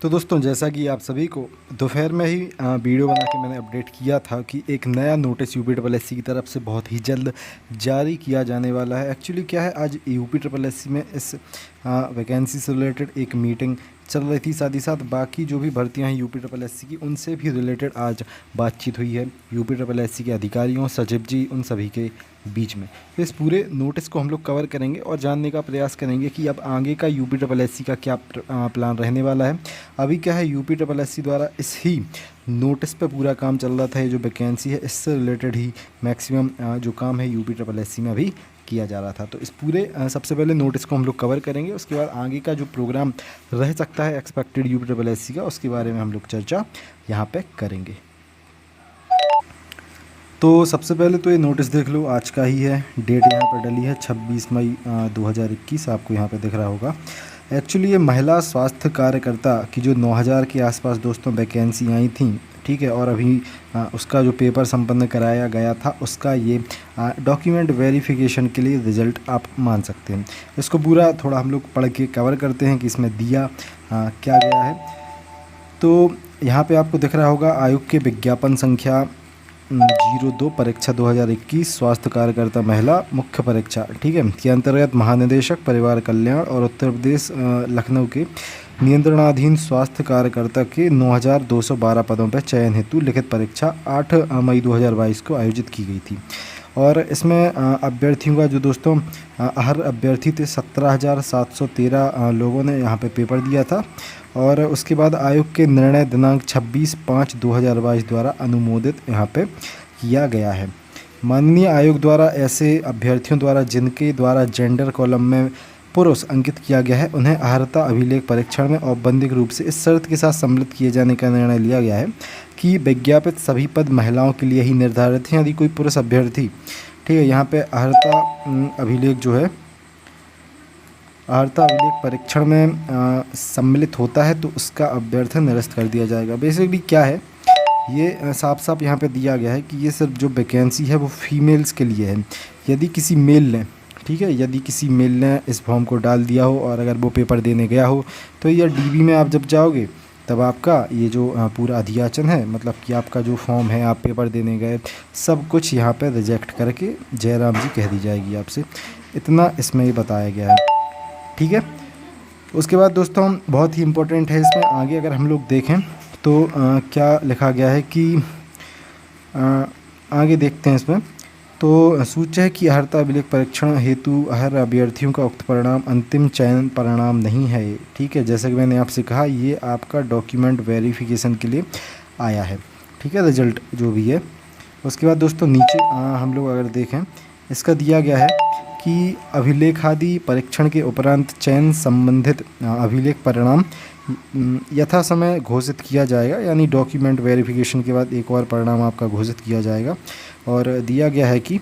तो दोस्तों, जैसा कि आप सभी को दोपहर में ही वीडियो बना के मैंने अपडेट किया था कि एक नया notice UP triple S C की तरफ से बहुत ही जल्द जारी किया जाने वाला है। एक्चुअली क्या है, आज यूपी ट्रिपल एस सी में इस वैकेंसी से रिलेटेड एक मीटिंग चल रही थी। साथ ही साथ बाकी जो भी भर्तियां हैं यूपी ट्रिपल एस सी की, उनसे भी रिलेटेड आज बातचीत हुई है यूपी ट्रिपल एस सी के अधिकारियों, सचिव जी, उन सभी के बीच में। तो इस पूरे नोटिस को हम लोग कवर करेंगे और जानने का प्रयास करेंगे कि अब आगे का यूपी ट्रिपल एस सी का क्या प्लान रहने वाला है। अभी क्या है, यूपी ट्रिपल एस सी द्वारा इस ही नोटिस पे पूरा काम चल रहा था। ये जो वैकेंसी है, इससे रिलेटेड ही मैक्सिमम जो काम है यूपी ट्रिपल एस सी में अभी किया जा रहा था। तो इस पूरे सबसे पहले नोटिस को हम लोग कवर करेंगे, उसके बाद आगे का जो प्रोग्राम रह सकता है expected UP triple S C का, उसके बारे में हम लोग चर्चा यहाँ पे करेंगे। तो सबसे पहले तो ये नोटिस देख लो, आज का ही है। डेट यहाँ पर डली है 26 मई 2021, आपको यहाँ पे दिख रहा होगा। एक्चुअली ये महिला स्वास्थ्य कार्यकर्ता की जो 9000 के आसपास दोस्तों वैकेंसी आई थी, ठीक है। और अभी उसका जो पेपर संपन्न कराया गया था, उसका ये डॉक्यूमेंट वेरिफिकेशन के लिए रिज़ल्ट आप मान सकते हैं। इसको पूरा थोड़ा हम लोग पढ़ के कवर करते हैं कि इसमें दिया क्या गया है। तो यहाँ पे आपको दिख रहा होगा, आयोग के विज्ञापन संख्या 02 परीक्षा 2021 स्वास्थ्य कार्यकर्ता महिला मुख्य परीक्षा, ठीक है, के अंतर्गत महानिदेशक परिवार कल्याण और उत्तर प्रदेश लखनऊ के नियंत्रणाधीन स्वास्थ्य कार्यकर्ता के 9212 पदों पर चयन हेतु लिखित परीक्षा 8 मई 2022 को आयोजित की गई थी। और इसमें अभ्यर्थियों का जो दोस्तों हर अभ्यर्थी थे 17,713 लोगों ने यहाँ पे पेपर दिया था। और उसके बाद आयोग के निर्णय दिनांक 26/5/2022 द्वारा अनुमोदित यहाँ पे किया गया है। माननीय आयोग द्वारा ऐसे अभ्यर्थियों द्वारा जिनके द्वारा जेंडर कॉलम में पुरुष अंकित किया गया है, उन्हें अर्हता अभिलेख परीक्षण में औपबंधिक रूप से इस शर्त के साथ सम्मिलित किए जाने का निर्णय लिया गया है कि विज्ञापित सभी पद महिलाओं के लिए ही निर्धारित हैं। यदि कोई पुरुष अभ्यर्थी, ठीक है, यहाँ पे अर्हता अभिलेख जो है, अर्हता अभिलेख परीक्षण में सम्मिलित होता है तो उसका अभ्यर्थन निरस्त कर दिया जाएगा। बेसिकली क्या है, ये साफ साफ यहाँ पे दिया गया है कि ये सिर्फ जो वैकेंसी है वो फीमेल्स के लिए है। यदि किसी मेल ने, ठीक है, यदि किसी मेल ने इस फॉर्म को डाल दिया हो और अगर वो पेपर देने गया हो, तो ये डीबी में आप जब जाओगे तब आपका ये जो पूरा अध्याचन है, मतलब कि आपका जो फॉर्म है, आप पेपर देने गए, सब कुछ यहाँ पे रिजेक्ट करके जयराम जी कह दी जाएगी आपसे। इतना इसमें ये बताया गया है, ठीक है। उसके बाद दोस्तों बहुत ही इम्पोर्टेंट है इसमें आगे अगर हम लोग देखें तो क्या लिखा गया है कि आगे देखते हैं इसमें। तो सूच्य है कि अर्हता अभिलेख परीक्षण हेतु हर अभ्यर्थियों का उक्त परिणाम अंतिम चयन परिणाम नहीं है, ठीक है। जैसे कि मैंने आपसे कहा, ये आपका डॉक्यूमेंट वेरिफिकेशन के लिए आया है, ठीक है, रिजल्ट जो भी है। उसके बाद दोस्तों नीचे हम लोग अगर देखें, इसका दिया गया है कि अभिलेखादि परीक्षण के उपरांत चयन संबंधित अभिलेख परिणाम यथा समय घोषित किया जाएगा, यानी डॉक्यूमेंट वेरिफिकेशन के बाद एक और परिणाम आपका घोषित किया जाएगा। और दिया गया है कि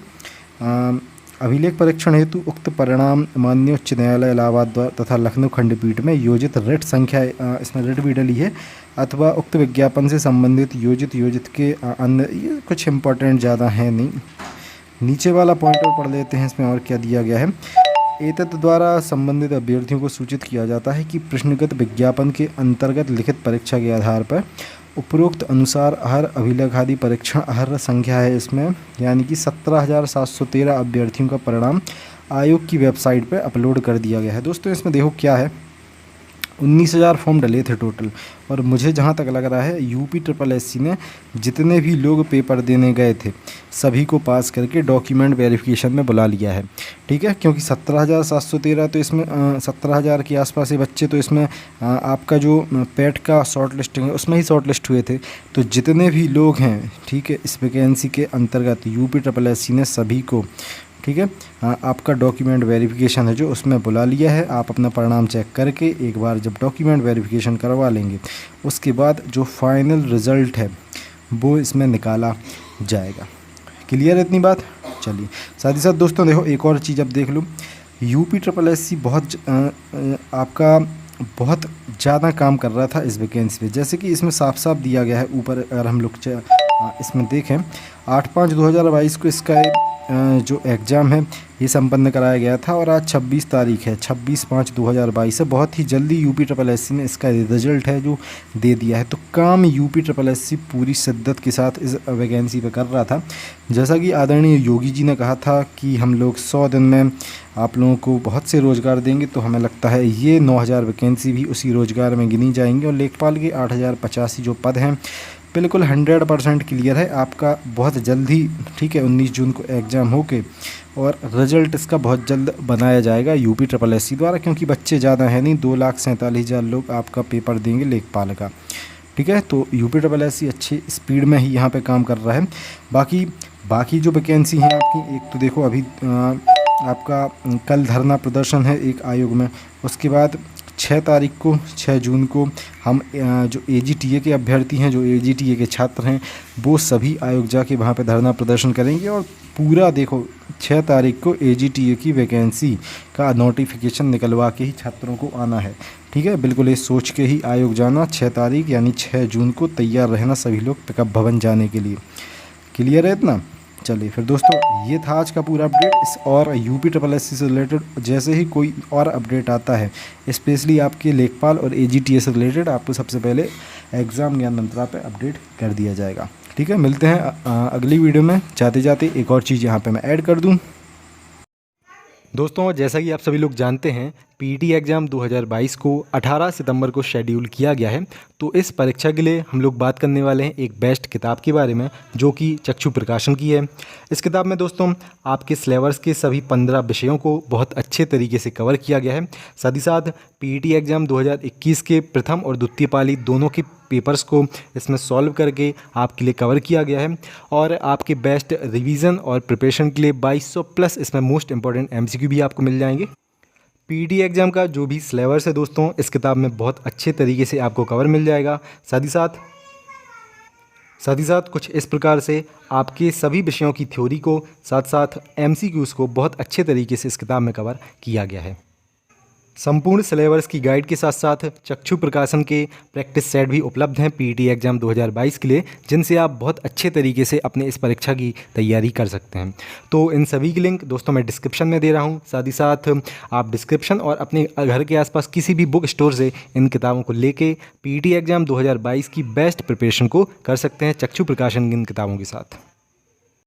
अभिलेख परीक्षण हेतु उक्त परिणाम माननीय उच्च न्यायालय इलाहाबाद द्वारा तथा लखनऊ खंडपीठ में योजित रिट संख्या, इसमें रिट भी डली है, अथवा उक्त विज्ञापन से संबंधित योजित के अन्य, ये कुछ इंपॉर्टेंट ज़्यादा है नहीं। नीचे वाला पॉइंट और पढ़ लेते हैं इसमें और क्या दिया गया है। एतत् द्वारा संबंधित अभ्यर्थियों को सूचित किया जाता है कि प्रश्नगत विज्ञापन के अंतर्गत लिखित परीक्षा के आधार पर उपरोक्त अनुसार हर अभिलेखादि परीक्षण हर संख्या है इसमें, यानी कि 17,713 अभ्यर्थियों का परिणाम आयोग की वेबसाइट पर अपलोड कर दिया गया है। दोस्तों इसमें देखो क्या है, 19,000 फॉर्म डले थे टोटल। और मुझे जहाँ तक लग रहा है यूपी ट्रिपल एस सी ने जितने भी लोग पेपर देने गए थे सभी को पास करके डॉक्यूमेंट वेरिफिकेशन में बुला लिया है, ठीक है। क्योंकि 17,713 तो इसमें 17,000 के आसपास ये बच्चे तो इसमें आपका जो पेट का शॉर्ट लिस्टिंग है उसमें ही शॉर्ट लिस्ट हुए थे। तो जितने भी लोग हैं, ठीक है, इस वैकेंसी के अंतर्गत यूपी ट्रिपल एस सी ने सभी को, ठीक है, आपका डॉक्यूमेंट वेरिफिकेशन है जो उसमें बुला लिया है। आप अपना परिणाम चेक करके एक बार जब डॉक्यूमेंट वेरिफिकेशन करवा लेंगे, उसके बाद जो फाइनल रिज़ल्ट है वो इसमें निकाला जाएगा। क्लियर है इतनी बात? चलिए, साथ ही साथ दोस्तों देखो एक और चीज़ अब देख लो, यूपी ट्रिपल एस सी आपका बहुत ज़्यादा काम कर रहा था इस वैकेंसी पे। जैसे कि इसमें साफ साफ दिया गया है ऊपर, अगर हम लोग इसमें देखें 8/5/2022 को इसका जो एग्ज़ाम है ये संपन्न कराया गया था और आज 26 तारीख है, 26/5/2022 है। बहुत ही जल्दी UPSSC ने इसका रिज़ल्ट है जो दे दिया है। तो काम UPSSC पूरी शिद्दत के साथ इस वैकेंसी पे कर रहा था। जैसा कि आदरणीय योगी जी ने कहा था कि हम लोग 100 दिन में आप लोगों को बहुत से रोज़गार देंगे, तो हमें लगता है ये 9000 वैकेंसी भी उसी रोज़गार में गिनी जाएंगी। और लेखपाल के 8085 जो पद हैं बिल्कुल 100% क्लियर है आपका। बहुत जल्द ही, ठीक है, 19 जून को एग्ज़ाम होके और रिज़ल्ट इसका बहुत जल्द बनाया जाएगा UPSSC द्वारा, क्योंकि बच्चे ज़्यादा हैं नहीं, 2,47,000 लोग आपका पेपर देंगे लेखपाल का। ठीक है, तो UPSSC अच्छी स्पीड में ही यहाँ पे काम कर रहा है। बाकी जो वैकेंसी हैं आपकी, एक तो देखो अभी आपका कल धरना प्रदर्शन है एक आयोग में, उसके बाद 6 जून को हम जो AGTA के अभ्यर्थी हैं, जो AGTA के छात्र हैं, वो सभी आयोग जाके वहाँ पे धरना प्रदर्शन करेंगे। और पूरा देखो 6 तारीख को AGTA की वैकेंसी का नोटिफिकेशन निकलवा के ही छात्रों को आना है। ठीक है, बिल्कुल ये सोच के ही आयोग जाना, 6 तारीख यानी 6 जून को तैयार रहना सभी लोग पिकअप भवन जाने के लिए। क्लियर है इतना? चलिए फिर दोस्तों, ये था आज का पूरा अपडेट। और UPSSC से रिलेटेड जैसे ही कोई और अपडेट आता है, स्पेशली आपके लेखपाल और AGTA से रिलेटेड, आपको सबसे पहले एग्ज़ाम ज्ञान मंत्रा पे अपडेट कर दिया जाएगा। ठीक है, मिलते हैं अगली वीडियो में। जाते जाते एक और चीज़ यहाँ पे मैं ऐड कर दूँ दोस्तों, जैसा कि आप सभी लोग जानते हैं, PET एग्ज़ाम 2022 को 18 सितंबर को शेड्यूल किया गया है। तो इस परीक्षा के लिए हम लोग बात करने वाले हैं एक बेस्ट किताब के बारे में, जो कि चक्षु प्रकाशन की है। इस किताब में दोस्तों आपके सिलेबस के सभी 15 विषयों को बहुत अच्छे तरीके से कवर किया गया है। साथ ही साथ PET एग्ज़ाम 2021 के प्रथम और द्वितीय पाली दोनों के पेपर्स को इसमें सॉल्व करके आपके लिए कवर किया गया है। और आपके बेस्ट रिवीजन और प्रिपरेशन के लिए 2200 प्लस इसमें मोस्ट इंपॉर्टेंट MCQ भी आपको मिल जाएंगे। PET एग्ज़ाम का जो भी सिलेबस है दोस्तों, इस किताब में बहुत अच्छे तरीके से आपको कवर मिल जाएगा। साथ ही साथ कुछ इस प्रकार से आपके सभी विषयों की थ्योरी को साथ साथ MCQs को बहुत अच्छे तरीके से इस किताब में कवर किया गया है। संपूर्ण सिलेबस की गाइड के साथ साथ चक्षु प्रकाशन के प्रैक्टिस सेट भी उपलब्ध हैं PET एग्ज़ाम 2022 के लिए, जिनसे आप बहुत अच्छे तरीके से अपने इस परीक्षा की तैयारी कर सकते हैं। तो इन सभी की लिंक दोस्तों मैं डिस्क्रिप्शन में दे रहा हूं। साथ ही साथ आप डिस्क्रिप्शन और अपने घर के आसपास किसी भी बुक स्टोर से इन किताबों को लेके PET एग्ज़ाम 2022 की बेस्ट प्रिपरेशन को कर सकते हैं चक्षु प्रकाशन की इन किताबों के साथ।